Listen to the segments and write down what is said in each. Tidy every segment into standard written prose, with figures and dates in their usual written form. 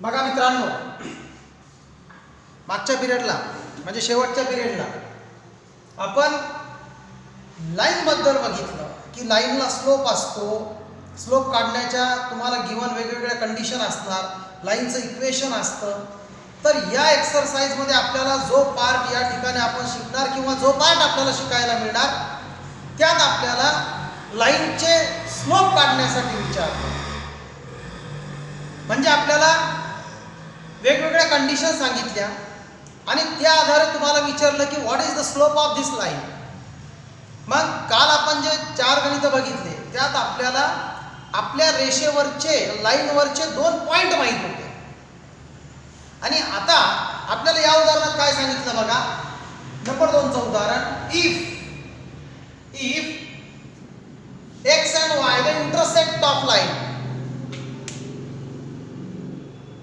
बघा मित्रांनो, मागच्या पिरियडला म्हणजे शेवटच्या पिरियडला आपण लाईन बद्दल बघितलं की लाईनला स्लोप असतो. स्लोप काढण्याच्या तुम्हाला गिवन वेगवेगळ्या कंडिशन असणार, लाईनचं इक्वेशन असतं. तर या एक्सरसाइजमध्ये आपल्याला जो पार्ट या ठिकाणी आपण शिकणार किंवा जो पार्ट आपल्याला शिकायला मिळणार त्यात आपल्याला लाईनचे स्लोप काढण्यासाठी विचारतो. म्हणजे आपल्याला वेगवेगळ्या कंडिशन सांगितल्या आणि त्या आधारे तुम्हाला विचारलं की what is the slope of this line. मग काल आपण जे 4 गणितं बघितले त्यात आपल्याला आपल्या रेषेवरचे लाईनवरचे 2 पॉइंट माहीत होते. आणि आता आपल्याला या उदाहरणात काय सांगितलं बघा. नंबर 2चं उदाहरण, if x and y the intersect of line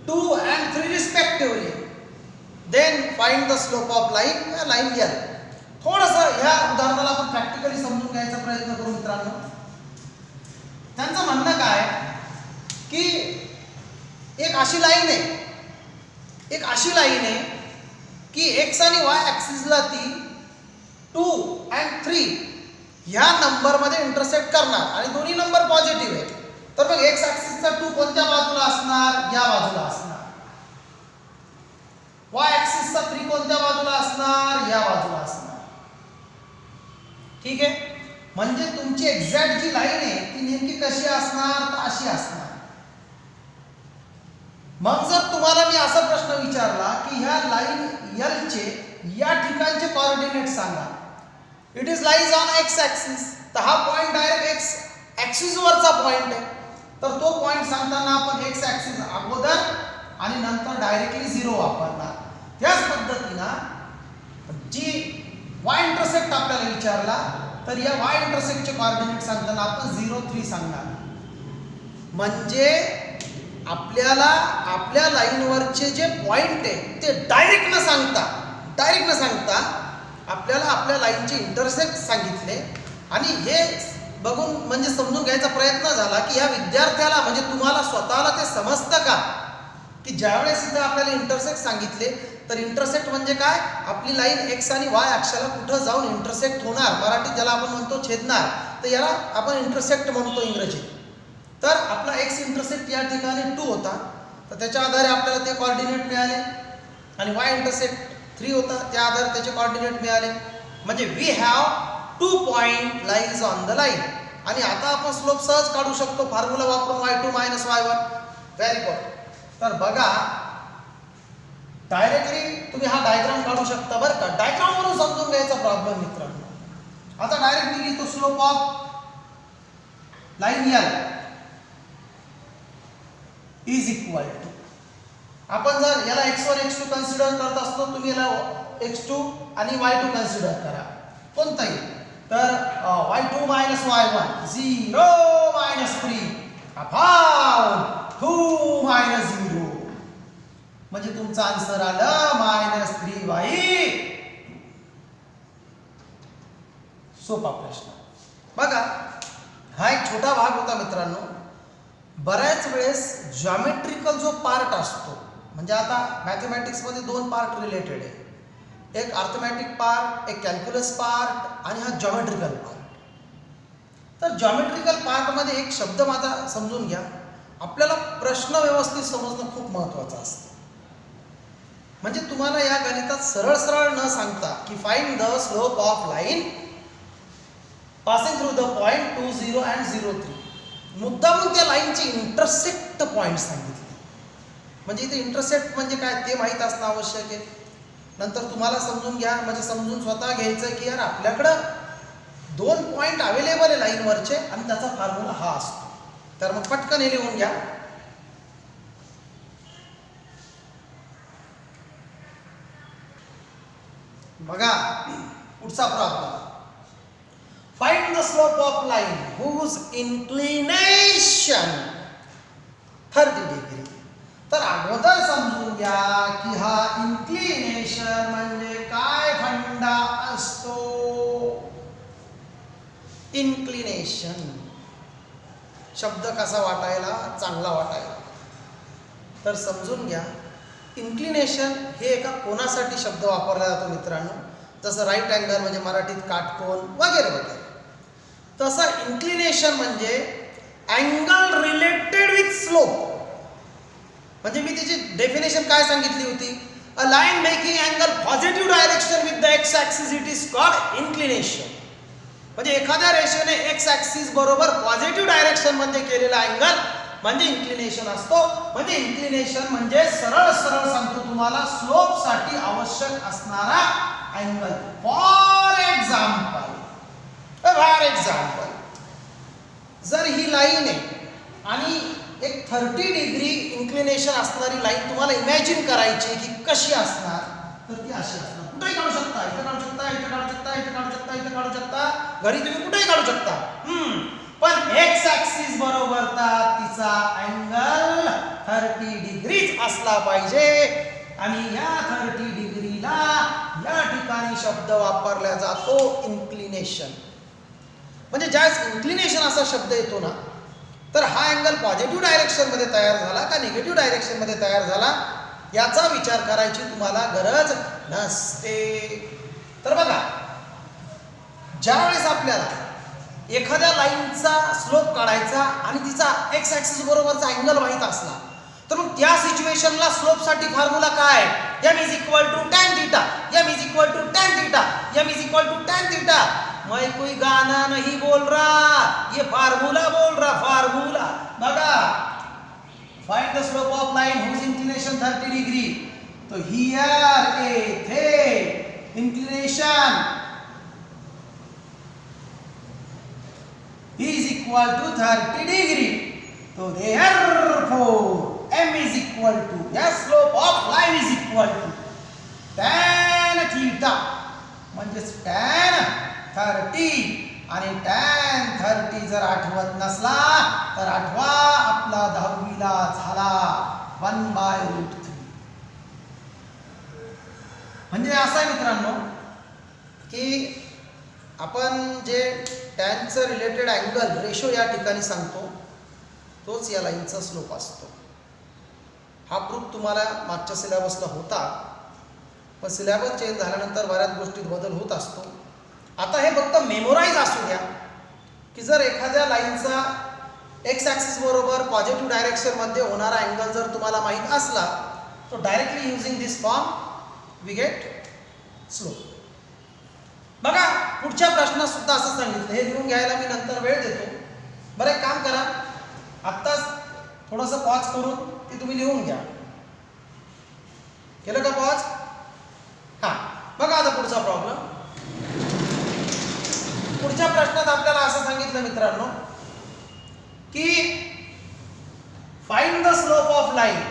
2 and 3 respectively, then find the slope of line L. थोडंसं ह्या उदाहरणाला आपण प्रॅक्टिकली समजून घ्यायचा प्रयत्न करू मित्रांनो. त्यांचं म्हणणं काय की एक अशी लाईन आहे की x आणि y ॲक्सिसला ती 2 and 3 ह्या नंबरमध्ये इंटरसेक्ट करणार आणि दोन्ही नंबर पॉझिटिव्ह आहे. तर मग x ॲक्सिसचा 2 कोणत्या बाजूला असणार? या बाजूला असणार. y ॲक्सिसचा 3 कोणत्या बाजूला असणार? या बाजूला असणार. ठीक आहे. म्हणजे तुमची एक्झॅक्ट जी लाईन आहे ती नेमकी कशी असणार? तर अशी असणार. मग जर तुम्हाला मी असा प्रश्न विचारला की ह्या लाईन L चे या ठिकाणचे कोऑर्डिनेट सांगा. It is lies on x axis. तर हा पॉइंट डायरेक्ट x ॲक्सिस वरचा पॉइंट आहे. तर तो पॉइंट सांगताना आपण x ॲक्सिस अगोदर आणि नंतर डायरेक्टली 0 वापरणार. त्याच पद्धतीनं जी y इंटरसेक्ट आपल्याला विचारला तर या y इंटरसेक्टचे कोऑर्डिनेट सांगताना आपण 0 3 सांगणार. म्हणजे आपल्याला आपल्या लाईनवरचे जे पॉइंट आहे ते डायरेक्ट न सांगता आपल्याला आपल्या लाईनचे इंटरसेक्ट सांगितले. आणि हे बघून म्हणजे समजून घ्यायचा प्रयत्न झाला की या विद्यार्थ्याला म्हणजे तुम्हाला स्वतःला ते समजतं का की ज्यावेळेस इथं आपल्याला इंटरसेक्ट सांगितले तर इंटरसेक्ट म्हणजे काय? आपली लाईन x आणि y अक्षाला कुठं जाऊन इंटरसेक्ट होणार, मराठीत ज्याला आपण म्हणतो छेदणार, तर याला आपण इंटरसेक्ट म्हणतो इंग्रजीत. तर आपला x इंटरसेक्ट या ठिकाणी 2 होता, तर त्याच्या आधारे आपल्याला ते कोऑर्डिनेट मिळाले. आणि y इंटरसेक्ट 3 होता, त्या आधारे त्याचे कोऑर्डिनेट मिळाले. म्हणजे we have 2 point lies on the line. आणि आता आपण स्लोप सहज काढू शकतो फॉर्म्युला वापरून y2 - y1. Very good. तर बघा डायरेक्टली तुम्ही हा डायग्राम काढू शकता बरं का. डायग्राम वरून समजून घ्यायचा प्रॉब्लेम मित्रांनो. आता डायरेक्ट मी लिहितो slope of line L is equal to, आपण जर याला x1 x2 कन्सिडर करत असतो तुम्ही याला x2 आणि y2 कन्सिडर करा कोणताही. तर y2 - y1 0 - 3 अपॉन 2 - 0 म्हणजे तुमचा आन्सर आलं -3y. सोपा प्रश्न. बघा हा एक छोटा भाग होता मित्रांनो. बऱ्याच वेळेस जॉमेट्रिकल जो पार्ट असतो, म्हणजे आता मॅथमॅटिक्समध्ये 2 पार्ट रिलेटेड आहे. एक अर्थमॅटिक पार्ट, एक कॅल्क्युलस पार्ट आणि हा जॉमेट्रिकल पार्ट. तर जॉमेट्रिकल पार्टमध्ये एक शब्द माझा समजून घ्या. आपल्याला प्रश्न व्यवस्थित समजणं खूप महत्त्वाचं असतं. म्हणजे तुम्हाला या गणितात सरळ न सांगता की find the slope of line passing through the point 2 0 and 0 3, मुद्दामून त्या लाईनचे इंटरसेक्ट पॉइंट सांगितले. म्हणजे इथे इंटरसेक्ट म्हणजे काय ते माहीत असणं आवश्यक आहे. नंतर तुम्हाला समजून घ्या, म्हणजे समजून स्वतः घ्यायचं की यार आपल्याकडं 2 पॉइंट अवेलेबल आहे लाईनवरचे आणि त्याचा फॉर्म्युला हा असतो. तर मग पटकन हे लिहून घ्या. बघा पुढचा problem. Find the slope of line whose inclination 30 degree. तर अगोदर समजून घ्या की हा इन्क्लिनेशन म्हणजे काय फंडा असतो. इन्क्लिनेशन शब्द कसा वाटायला? चांगला वाटायला. तर समजून घ्या, इन्क्लिनेशन हे एका कोणासाठी शब्द वापरला जातो मित्रांनो, जसं राईट अँगल म्हणजे मराठीत काटकोन वगैरे वगैरे, तसं इन्क्लिनेशन म्हणजे अँगल रिलेटेड विथ स्लोप. म्हणजे मी त्याची डेफिनेशन काय सांगितली होती, अ line making angle positive direction with the x axis it is called inclination. म्हणजे एखाद्या रेषेने एक्स ॲक्सिस बरोबर पॉझिटिव्ह डायरेक्शन मध्ये केलेला अँगल म्हणजे इन्क्लिनेशन असतो. म्हणजे इन्क्लिनेशन म्हणजे सरळ सरळ सांगतो तुम्हाला, स्लोप साठी आवश्यक असणारा अँगल. फॉर एक्झाम्पल जर ही लाईन आहे आणि एक 30 डिग्री इन्क्लिनेशन असणारी लाईन तुम्हाला इमॅजिन करायची की कशी असणार, तर ती अशी असणार. कुठेही काढू शकता, इथे काढू शकता, इथे काढू शकता, इथे काढू शकता, इथे काढू शकता, घरी तुम्ही कुठेही काढू शकता. पण एक्स ॲक्सिस बरोबरचा तिचा अँगल 30 डिग्रीच असला पाहिजे. आणि या 30 डिग्रीला या ठिकाणी शब्द वापरला जातो इन्क्लिनेशन. म्हणजे ज्यावेळेस इन्क्लिनेशन असा शब्द येतो ना, तर हा अँगल पॉझिटिव्ह डायरेक्शन मध्ये तयार झाला का निगेटिव्ह डायरेक्शन मध्ये तयार झाला याचा विचार करायची तुम्हाला गरज नसते. तर बघा, ज्यावेळेस आपल्याला एखाद्या लाईनचा स्लोप काढायचा आणि तिचा एक्स ॲक्सिस बरोबरचा अँगल माहित असला, तर मग त्या सिच्युएशनला स्लोप साठी फॉर्म्युला काय, m is equal to tan theta, m is equal to tan theta, m is equal to tan theta. मैं कोई गाना नहीं बोल रहा, ये फार्मूला बोल रहा, फार्मूला. बघा, find the slope of line whose inclination 30 degree. तो हियर येथे inclination is equal to 30 degree. So therefore m is equal to, yeah, slope of line is equal to tan theta. म्हणजे tan 30 आणि tan 30 जर आठवत नसला तर आठवा आपला 10वीला झाला 1/√3. म्हणजे असं आहे मित्रांनो की आपण जे टॅनचं रिलेटेड अँगल रेशो या ठिकाणी सांगतो, तोच या लाईनचा स्लोप असतो. हा प्रूफ तुम्हाला मागच्या सिलेबसला होता, पण सिलेबस चेंज झाल्यानंतर बऱ्याच गोष्टीत बदल होत असतो. आता हे फक्त मेमोराईज असू द्या की जर एखाद्या लाईनचा एक्स ॲक्सिस बरोबर पॉझिटिव्ह डायरेक्शनमध्ये होणारा अँगल जर तुम्हाला माहीत असला, तर directly using this form we get slope. बघा, पुढच्या प्रश्नात सुद्धा असं सांगितलं, हे लिहून घ्यायला मी नंतर वेळ देतो. बरं, एक काम करा, आत्ताच थोडंसं पॉज करून ते तुम्ही लिहून घ्या. केलं का पॉज? हां, बघा आता पुढचा प्रॉब्लेम. पुढच्या प्रश्नात आपल्याला असं सांगितलं मित्रांनो की find the slope of line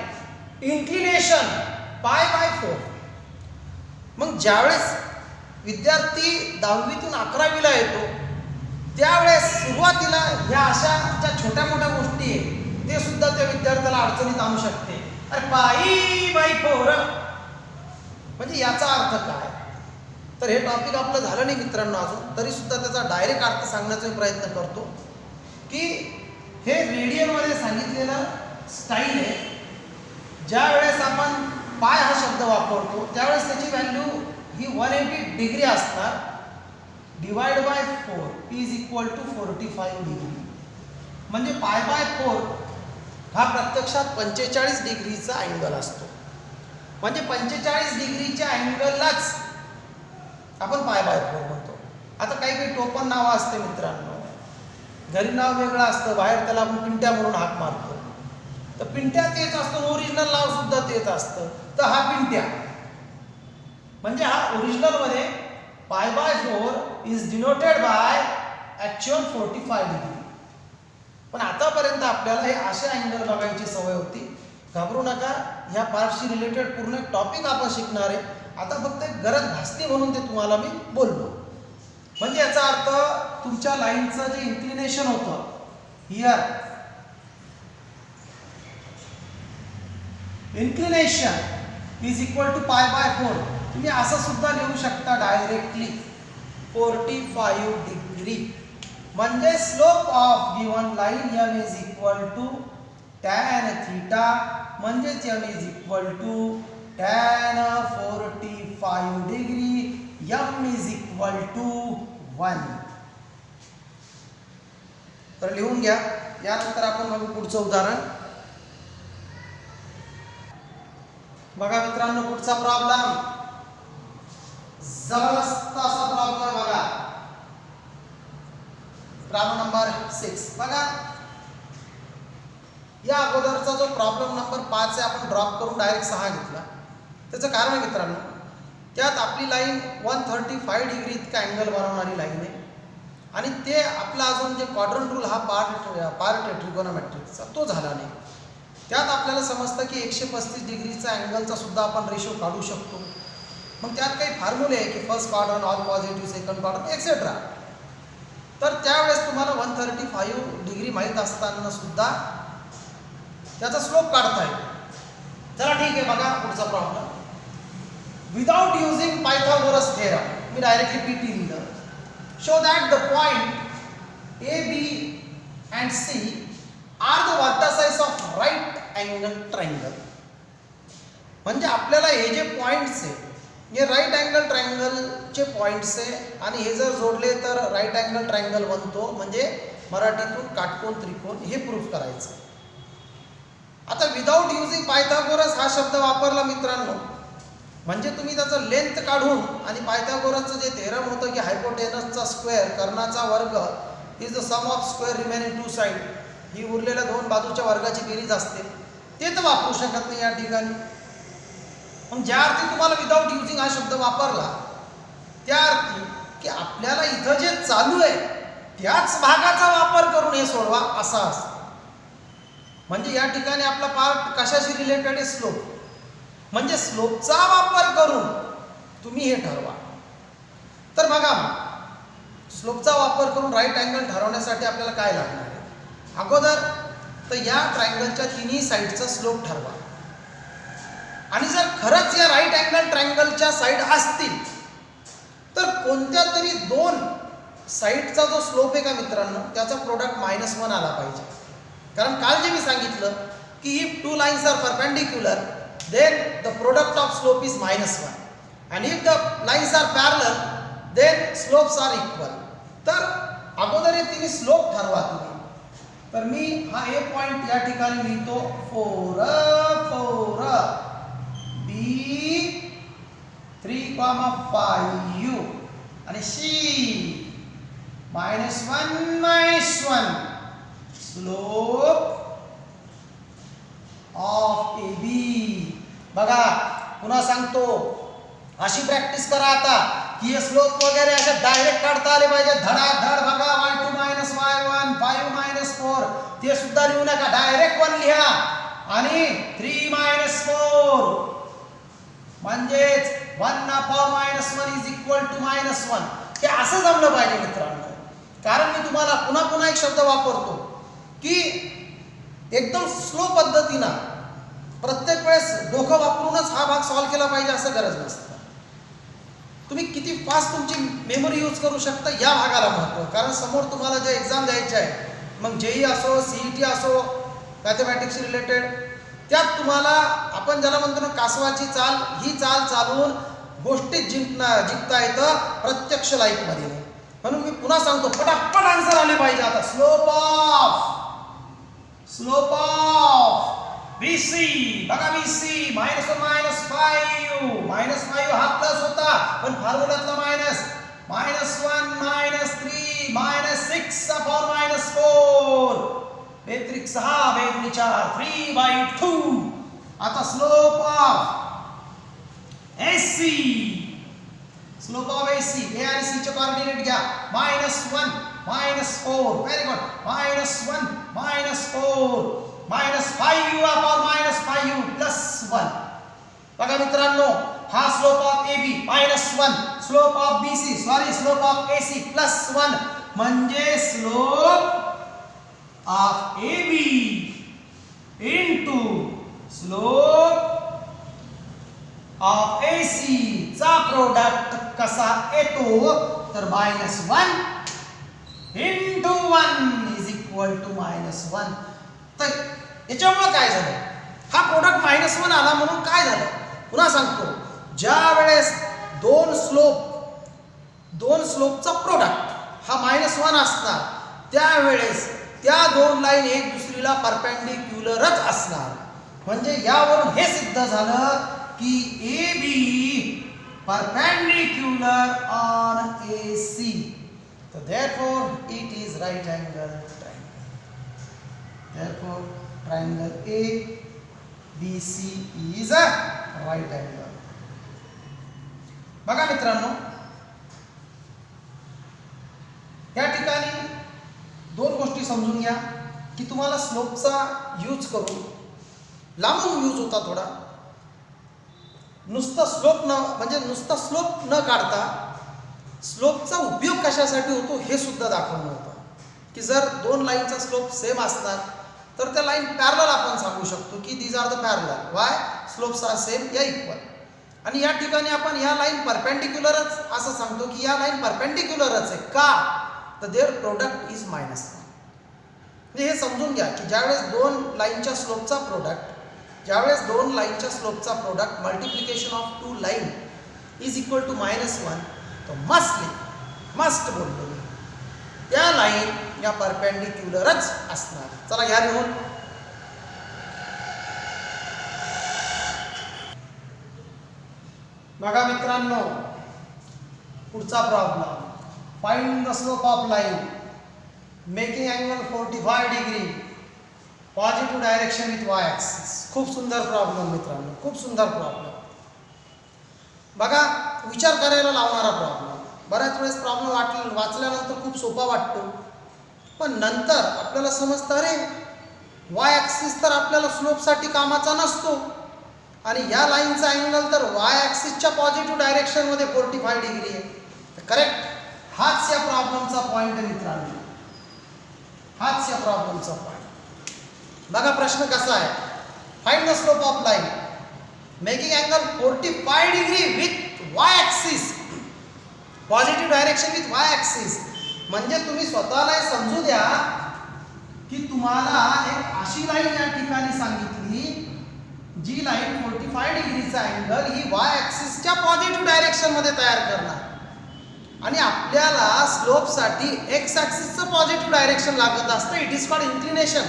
inclination π/4. मग ज्यावेळेस विद्यार्थी 10वीतून 11वीला येतो त्यावेळेस सुरुवातीला ह्या अशा ज्या छोट्या मोठ्या गोष्टी आहेत ते सुद्धा त्या विद्यार्थ्याला अडचणीत आणू शकते. अरे π/4 म्हणजे याचा अर्थ काय? तर हे टॉपिक आपलं झालं नाही मित्रांनो अजून, तरी सुद्धा त्याचा डायरेक्ट अर्थ सांगण्याचा मी प्रयत्न करतो की हे रेडियनमध्ये सांगितलेलं स्टाईल आहे. ज्या वेळेस आपण पाय हा शब्द वापरतो त्यावेळेस त्याची व्हॅल्यू ही 180 डिग्री असणार. Divide by 4 is equal to 45 degree. म्हणजे π/4 हा प्रत्यक्षात 45 डिग्रीचा अँगल असतो. म्हणजे 45 डिग्रीच्या अँगललाच आपण π/4 म्हणतो. आता काही काही टोपण नावं असते मित्रांनो, घरी नाव वेगळं असतं, बाहेर त्याला आपण पिंट्या म्हणून हाक मारतो. तर पिंट्या तेच असतं, ओरिजिनल नाव सुद्धा तेच असतं. तर हा पिंट्या म्हणजे हा ओरिजिनलमध्ये π/4 is denoted by actual 45 degree. पण आतापर्यंत आपल्याला हे असे अँगल बघायची सवय होती. घाबरू नका, ह्या पार्टशी रिलेटेड पूर्ण एक टॉपिक आपण शिकणार आहे. आता फक्त एक गरज भासली म्हणून ते तुम्हाला मी बोललो. म्हणजे याचा अर्थ तुमच्या लाईनचं जे इन्क्लिनेशन होतं here, inclination is equal to π/4. तुम्ही असं सुद्धा लिहू शकता डायरेक्टली 45 डिग्री. म्हणजे slope of given line m is equal to tan theta म्हणजेच m is equal to tan 45 degree, m is equal to 1. तर लिहून घ्या. यानंतर आपण बघू पुढचं उदाहरण. बघा मित्रांनो, पुढचा प्रॉब्लेम जबरदस्त असा प्रॉब्लेम बघा. प्रॉब्लेम नंबर 6 बघा. या अगोदरचा जो प्रॉब्लेम नंबर 5 आहे आपण ड्रॉप करून डायरेक्ट 6 घेतला. त्याचं कारण आहे मित्रांनो, त्यात आपली लाईन 135 डिग्री इतका अँगल बनवणारी लाईन आहे आणि ते आपला अजून जे क्वाड्रंट रूल हा पार्ट आहे ट्रिगोनोमेट्रिकचा तो झाला नाही. त्यात आपल्याला समजतं की 135 डिग्रीचा अँगलचा सुद्धा आपण रेशो काढू शकतो. मग त्यात काही फॉर्म्युले आहे की first quadrant, all positive, second quadrant etcetera. तर त्यावेळेस तुम्हाला 135 डिग्री माहीत असताना सुद्धा त्याचा स्लोप काढता येईल. चला ठीक आहे. बघा पुढचा problem. Without using Pythagoras theorem, मी डायरेक्टली पीटी लिहिलं. Show that the point A B and C are the vertices of right angle triangle. म्हणजे आपल्याला हे जे पॉइंट्स आहे हे राईट अँगल ट्रायंगलचे पॉइंट्स आहे आणि हे जर जोडले तर राईट अँगल ट्रायंगल बनतो. म्हणजे मराठीतून काटकोन त्रिकोण हे प्रूफ करायचं. आता विदाउट युजिंग पायथागोरस हा शब्द वापरला मित्रांनो, म्हणजे तुम्ही त्याचं लेंथ काढून आणि पायथागोरसचं जे थेरम होतं की हायपोटेनसचा स्क्वेअर कर्णाचा वर्ग is the sum of square remaining two side, ही उरलेल्या दोन बाजूच्या वर्गाची बेरीज असते, ते तर वापरू शकत नाही या ठिकाणी. मग ज्या अर्थी तुम्हाला विदाउट युजिंग हा शब्द वापरला त्या अर्थी की आपल्याला इथं जे चालू आहे त्याच भागाचा वापर करून हे सोडवा असा असतो. म्हणजे या ठिकाणी आपला पार्ट कशाशी रिलेटेड आहे? स्लोप. म्हणजे स्लोपचा वापर करून तुम्ही हे ठरवा. तर बघा, स्लोपचा वापर करून राईट अँगल ठरवण्यासाठी आपल्याला काय लागणार आहे? अगोदर तर या ट्रायंगलच्या तिन्ही साईडचा स्लोप ठरवा. आणि जर खरंच या राईट अँगल ट्रायंगलच्या साईड असतील तर कोणत्या तरी दोन साईडचा जो स्लोप आहे का मित्रांनो त्याचा प्रोडक्ट -1 आला पाहिजे. कारण काल जे मी सांगितलं की if two lines are perpendicular then the product of slope is -1 and if the lines are parallel then slopes are equal. तर अगोदर हे तिन्ही स्लोप ठरवा तुम्ही. तर मी हा ए पॉइंट या ठिकाणी लिहितो 4 B 3,5 आणि C -1 स्लोप ऑफ AB. बघा पुन्हा सांगतो, अशी प्रॅक्टिस करा आता की हे स्लोप वगैरे असे डायरेक्ट काढता आले पाहिजे धडाधड. बघा y2 - y1 5 - 4 ते सुद्धा लिहू नका, डायरेक्ट 1 लिहा आणि 3 - 4 म्हणजेच 1/-1 इज इक्वल टू -1. ते असं जमलं पाहिजे मित्रांनो. कारण मी तुम्हाला पुन्हा पुन्हा एक शब्द वापरतो की एकदम स्लो पद्धतीनं प्रत्येक वेळेस डोकं वापरूनच हा भाग सॉल्व्ह केला पाहिजे असं गरज नसतं. तुम्ही किती फास्ट तुमची मेमरी यूज करू शकता या भागाला महत्त्व. कारण समोर तुम्हाला जे एक्झाम द्यायचे आहे, मग जेई असो CET असो मॅथमॅटिक्स रिलेटेड, त्यात तुम्हाला आपण ज्याला म्हणतो ना कासवाची चाल, ही चाल चालवून गोष्टीत जिंकता येतं, प्रत्यक्ष लाईफमध्ये. म्हणून मी पुन्हा सांगतो, पटापट आन्सर आले पाहिजे. आता स्लोप ऑफ BC. बघा BC -1 -5 हा प्लस होता पण फॉर्म्युल्यातला मायनस. -1 -3 -6 -4 बेत्रिक 6 बेदुनी 4 3/2. आता slope of AC. Slope of AC A आणि C चे कोऑर्डिनेट घ्या. -1 -4 व्हेरी गुड. -1 -4 -5/-5 +1. बघा मित्रांनो, हा slope of AB -1, slope of BC slope of AC +1 म्हणजे slope of AB into slope of AC चा प्रोडक्ट कसा येतो तर -1 × 1 इज इक्वल टू -1. तर याच्यामुळे काय झालं, हा प्रोडक्ट -1 आला म्हणून काय झालं पुन्हा सांगतो, ज्या वेळेस दोन स्लोपचा प्रोडक्ट हा -1 असणार त्यावेळेस त्या दोन लाईन एक दुसरीला परपेंडिक्युलरच असणार. म्हणजे यावरून हे सिद्ध झालं की AB perpendicular on AC. So therefore it is right angle triangle. Therefore triangle ABC is a right angle. बघा मित्रांनो, या ठिकाणी दोन गोष्टी समजून घ्या की तुम्हाला स्लोपचा यूज करून लांबून यूज होता थोडा, नुसता स्लोप न काढता स्लोपचा उपयोग कशासाठी होतो हे सुद्धा दाखवणं होतं. की जर दोन लाईनचा स्लोप सेम असणार तर त्या लाईन पॅरलल आपण सांगू शकतो की these are the parallel. Why? Slopes are same या इक्वल. आणि या ठिकाणी आपण या लाईन परपेंडिक्युलरच असं सांगतो की या लाईन परपेंडिक्युलरच आहे. का? तर देअर प्रोडक्ट इज -1. म्हणजे हे समजून घ्या की ज्यावेळेस दोन लाईनच्या स्लोपचा product multiplication of two line is equal to -1, तो मस्ट बोललो मी, त्या लाईन या परपेंडिक्युलरच असणार. चला घ्या लिहून. बघा मित्रांनो, पुढचा problem, find the slope of line making angle 45 degree positive direction with y axis. खूप सुंदर प्रॉब्लेम मित्रांनो, खूप सुंदर प्रॉब्लेम. बघा, विचार करायला लावणारा प्रॉब्लेम. बऱ्याच वेळेस प्रॉब्लेम वाचल्यानंतर खूप सोपा वाटतो, पण नंतर आपल्याला समजतं अरे y ॲक्सिस तर आपल्याला स्लोपसाठी कामाचा नसतो आणि या लाईनचा अँगल तर y ॲक्सिसच्या पॉझिटिव्ह डायरेक्शनमध्ये 45 डिग्री आहे. करेक्ट? हाच या प्रॉब्लेमचा पॉईंट आहे मित्रांनो, हाच या प्रॉब्लेमचा पॉईंट. बघा प्रश्न कसा आहे, find the slope of line making angle 45 degree with y axis, positive direction with y axis. म्हणजे तुम्ही स्वतःला समजू द्या की तुम्हाला एक अशी लाईन या ठिकाणी सांगितली जी लाईन 45 डिग्रीचा अँगल ही y ॲक्सिसच्या पॉझिटिव्ह डायरेक्शनमध्ये तयार करणार आणि आपल्याला स्लोपसाठी x ॲक्सिसचं पॉझिटिव्ह डायरेक्शन लागत असतं. It is called inclination.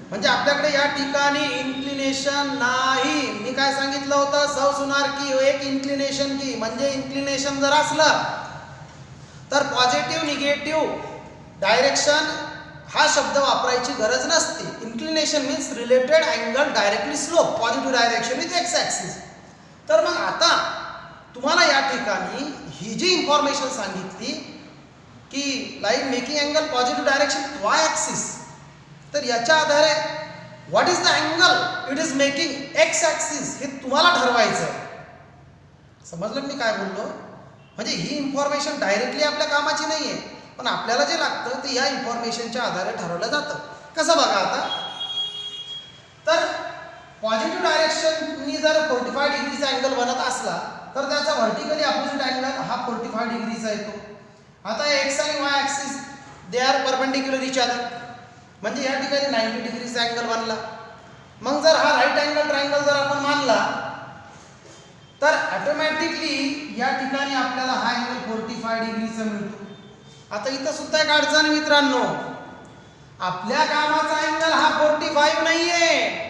म्हणजे आपल्याकडे या ठिकाणी इन्क्लिनेशन नाही. मी काय सांगितलं होतं, सौ सुनार की एक इन्क्लिनेशन की. म्हणजे इन्क्लिनेशन जर असलं तर पॉझिटिव्ह निगेटिव्ह डायरेक्शन हा शब्द वापरायची गरज नसते. Inclination means related angle directly slope, positive direction with x axis. तर मग आता तुम्हाला या ठिकाणी ही जी इन्फॉर्मेशन सांगितली की line making angle positive direction y axis, तर याच्या आधारे what is the angle it is making x axis हे तुम्हाला ठरवायचं आहे. समजलं मी काय बोललो? म्हणजे ही इन्फॉर्मेशन डायरेक्टली आपल्या कामाची नाही आहे, पण आपल्याला जे लागतं ते या इन्फॉर्मेशनच्या आधारे ठरवलं जातं. कसं बघा आता, तर पॉझिटिव्ह डायरेक्शननी जर 45 डिग्रीचा अँगल बनत असला तर त्याचा व्हर्टिकली अपोजिट अँगल हा 45 डिग्रीचा येतो. आता एक्स आणि Y axis they are perpendicular each other, म्हणजे या ठिकाणी 90 डिग्रीचा अँगल बनला. मग जर हा राईट अँगल ट्रायंगल जर आपण मानला तर ऑटोमॅटिकली या ठिकाणी आपल्याला हा अँगल 45 डिग्रीचा मिळतो. आता इथं सुद्धा एक अडचण मित्रांनो, आपल्या कामाचा अँगल हा 45 नाहीये,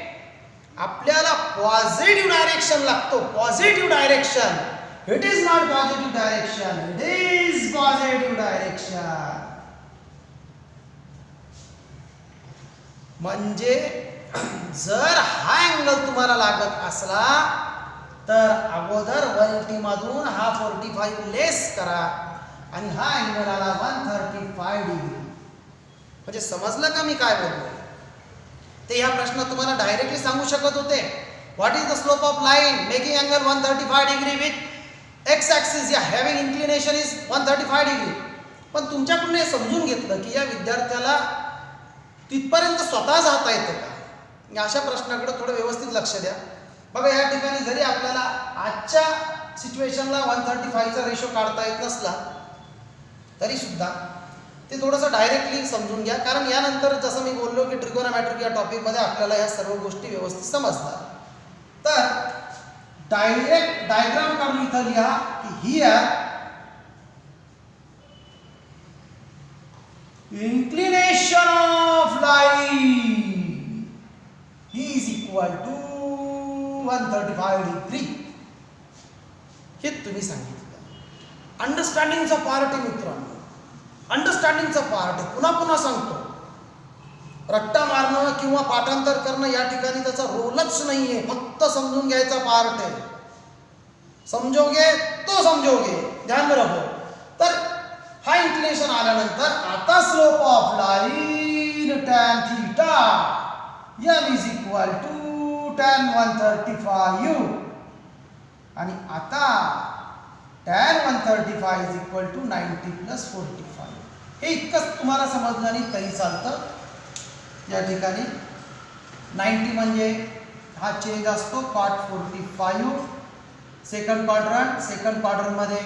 आपल्याला पॉझिटिव्ह डायरेक्शन लागतो. Positive direction, it is not positive direction, it is positive direction. म्हणजे जर हा अँगल तुम्हाला लागत असला तर अगोदर 180 मधून हा 45 लेस करा आणि हा अँगल आला 135 डिग्री. म्हणजे समजलं का मी काय बोललो ते? या प्रश्नात तुम्हाला डायरेक्टली सांगू शकत होते what is the slope of line making angle 135 degree with x axis या हॅव्हिंग इन्क्लिनेशन इज 135 डिग्री. पण तुमच्याकडून हे समजून घेतलं की या विद्यार्थ्याला तिथपर्यंत स्वतः जाता येतं का? अशा प्रश्नाकडे थोडं व्यवस्थित लक्ष द्या. बघा या ठिकाणी जरी आपल्याला आजच्या सिच्युएशनला 135चा रेशो काढता येत नसला तरी सुद्धा ते थोडंसं डायरेक्टली समजून घ्या, कारण यानंतर जसं मी बोललो की ट्रिगोनोमेट्रिक या टॉपिकमध्ये आपल्याला या सर्व गोष्टी व्यवस्थित समजतात. तर डायरेक्ट डायग्राम काढून इथं लिहा की here inclination of line is equal to 135 degree. हे तुम्ही सांगितलं. अंडरस्टँडिंगचा पार्ट आहे मित्रांनो, अंडरस्टँडिंगचा पार्ट आहे. पुन्हा पुन्हा सांगतो, रट्टा मारणं किंवा पाठांतर करणं या ठिकाणी त्याचा रोलच नाहीये, फक्त समजून घ्यायचा पार्ट आहे. समजोगे तो समजोगे, ध्यान में रखो. तर हा इंक्लिनेशन आल्यानंतर आता slope of line tan theta m is equal to tan 135 आणि आता tan 135 is equal to 90 plus 45. हे इतकंच तुम्हाला समजलं नाही तरी चालतं. या ठिकाणी 90 म्हणजे हा चेंज असतो cot 45 सेकंड क्वाड्रंट मध्ये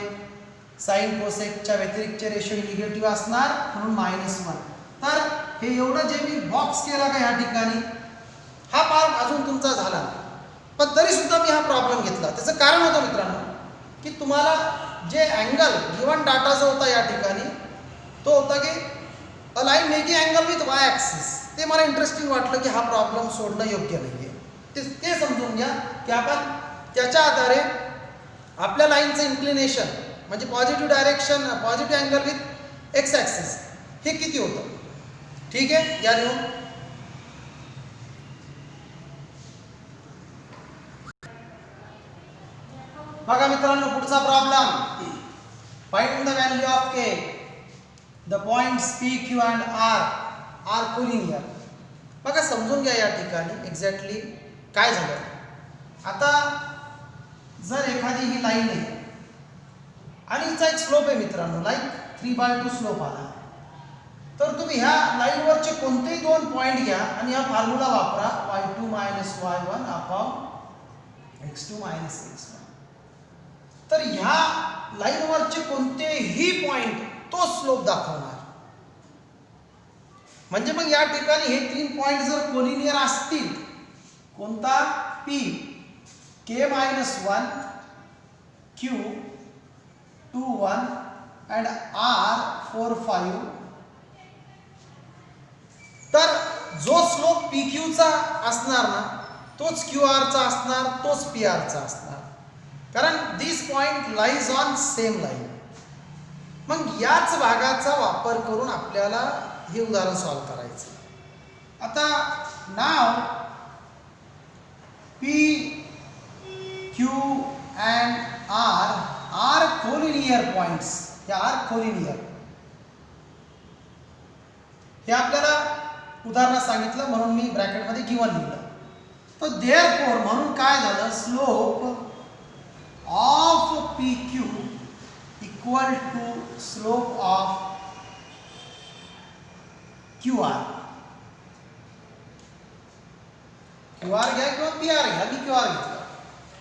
साइन कोसेकच्या व्यतिरिक्तचे रेशो निगेटिव्ह असणार म्हणून -1. तर हे एवढं जे मी बॉक्स केला का या ठिकाणी हा पार्ट अजून तुमचा झाला, पण तरी सुद्धा मी हा प्रॉब्लेम घेतला. त्याचं कारण होतं मित्रांनो की तुम्हाला जे अँगल गिवन डाटा जो होता या ठिकाणी तो होता की अ line making angle with Y axis. ते मला इंटरेस्टिंग वाटलं की हा प्रॉब्लेम सोडणं योग्य नाही आहे. ते समजून घ्या की आपण त्याच्या आधारे आपल्या लाईनचं इन्क्लिनेशन म्हणजे positive direction positive angle with x axis हे किती होतं. ठीक आहे, या लिहून. बघा मित्रांनो पुढचा problem. Find the value of k. The points P Q and R are collinear. बघा समजून घ्या या ठिकाणी एक्झॅक्टली काय झालं. आता जर एखादी ही लाईन आहे आणि हिचा एक स्लोप आहे मित्रांनो, लाईक 3/2 स्लोप आला, तर तुम्ही ह्या लाईनवरचे कोणतेही दोन पॉईंट घ्या आणि हा फॉर्म्युला वापरा y2 - y1 upon x2 - x1. तर ह्या लाईनवरचे कोणतेही पॉईंट तो स्लोप दाखवणार. म्हणजे मग या ठिकाणी हे 3 पॉईंट जर कोलिनियर असतील, कोणता p k - 1 q 2 1 and r 4 5, तर जो स्लोप PQ चा असणार ना तोच QR चा असणार, तोच PR चा असणार, कारण this point lies on same line. मग याच भागाचा वापर करून आपल्याला हे उदाहरण सॉल्व करायचं. आता नाव P Q and R are collinear points. हे आर कोलिनियर हे आपल्याला उदाहरणात सांगितलं म्हणून मी ब्रॅकेटमध्ये गिवन लिहिलं. तर देअरफॉर म्हणून काय झालं, slope of P Q equal to slope of Q R. Q R घ्या किंवा पी आर घ्या, मी क्यू आर घेतलं.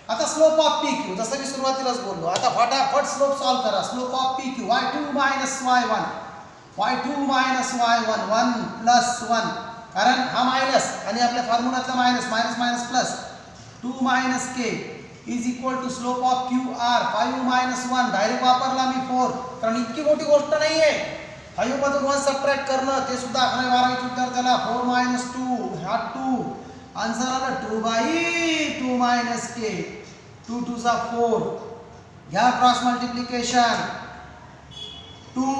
आता स्लोप ऑफ पी क्यू जसं मी सुरुवातीलाच बोललो, आता फटाफट स्लोप सॉल्व करा. Slope of P Q y2 - y1 1 plus 1, कारण हा मायनस आणि आपल्या फॉर्म्युलातला minus plus 2 - k is equal to slope of Q R 5 - 1. Direct वापरला मी 4, कारण इतकी मोठी गोष्ट नाही आहे 5 मधून 1 सबट्रॅक्ट करणं. ते सुद्धा 11वी 12वीच्या विद्यार्थ्याला 4 - 2 हा 2 आन्सर आला 2/2 - k 2 2 चा 4. घ्या cross multiplication 2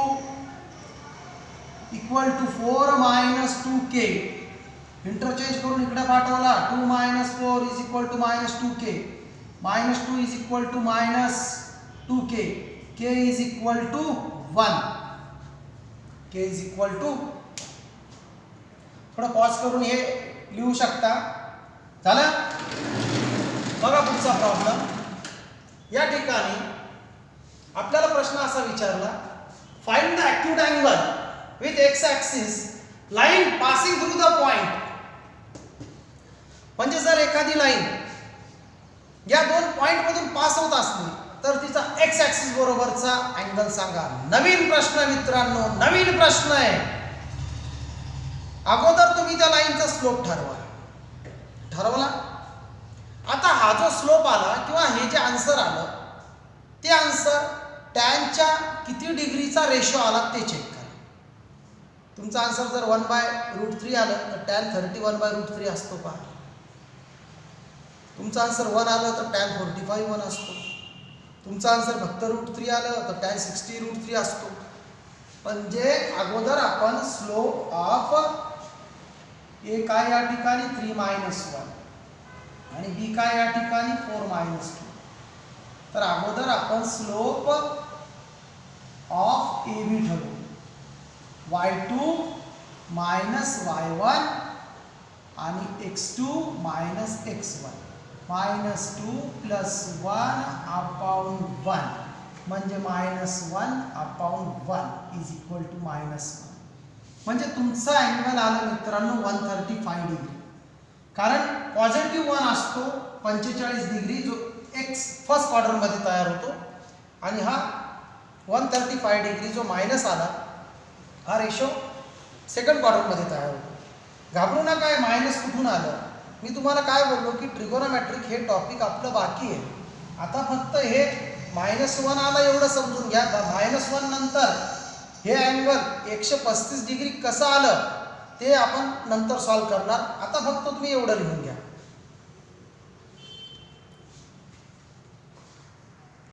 equal to 4 - 2k. Interchange करून इकडे पाठवला 2 - 4 is equal to -2k. -2 is equal to -2k. k is equal to 1. k is equal to, थोडं पॉज करून हे लिहू शकता. झालं. बघा पुढचा प्रॉब्लेम. या ठिकाणी आपल्याला प्रश्न असा विचारला, find the acute angle with x axis line passing through the point. म्हणजे जर एखादी लाईन या दोन पॉइंट मधून पास होत असली तर तिचा एक्स ॲक्सिस बरोबरचा अँगल सांगा. नवीन प्रश्न मित्रांनो, नवीन प्रश्न आहे. अगोदर तुम्ही त्या लाईनचा स्लोप ठरवला. आता हा स्लोप आला किंवा हे जे आन्सर आलं ते आन्सर टॅनच्या किती डिग्रीचा रेशो आला ते चेक करा. तुमचा आन्सर जर 1/√3 आलं तर टॅन 31/√3 असतो पहा. तुमचा आन्सर 1 आलं तर टॅन 45 असतो. तुमचा आन्सर फक्त √3 आलं तर टॅन 60√3 असतो. म्हणजे अगोदर आपण स्लोप ऑफ ए काय या ठिकाणी 3 - 1 आणि बी काय या ठिकाणी 4 - 2. तर अगोदर आपण स्लोप ऑफ ए बी ठरवू. y2 मायनस y1 आणि x2 मायनस x1 -2 + 1/1 म्हणजे -1/1 = -1. म्हणजे तुमचा अँगल आलं मित्रांनो 135 डिग्री. कारण पॉझिटिव्ह 1 असतो 45 डिग्री जो एक्स फर्स्ट क्वाड्रंटमध्ये तयार होतो आणि हा 135 डिग्री जो मायनस आला हा रेशो सेकंड क्वाड्रंटमध्ये तयार होतो. घाबरू नका, काय मायनस कुठून आलं. मी तुम्हाला काय बोललो की ट्रिगोनोमेट्रिक हे टॉपिक आपलं बाकी आहे. आता फक्त हे -1 आलं एवढं समजून घ्या. -1 नंतर हे अँगल 135 डिग्री कसं आलं ते आपण नंतर सॉल्व करणार. आता फक्त तुम्ही एवढं लिहून घ्या.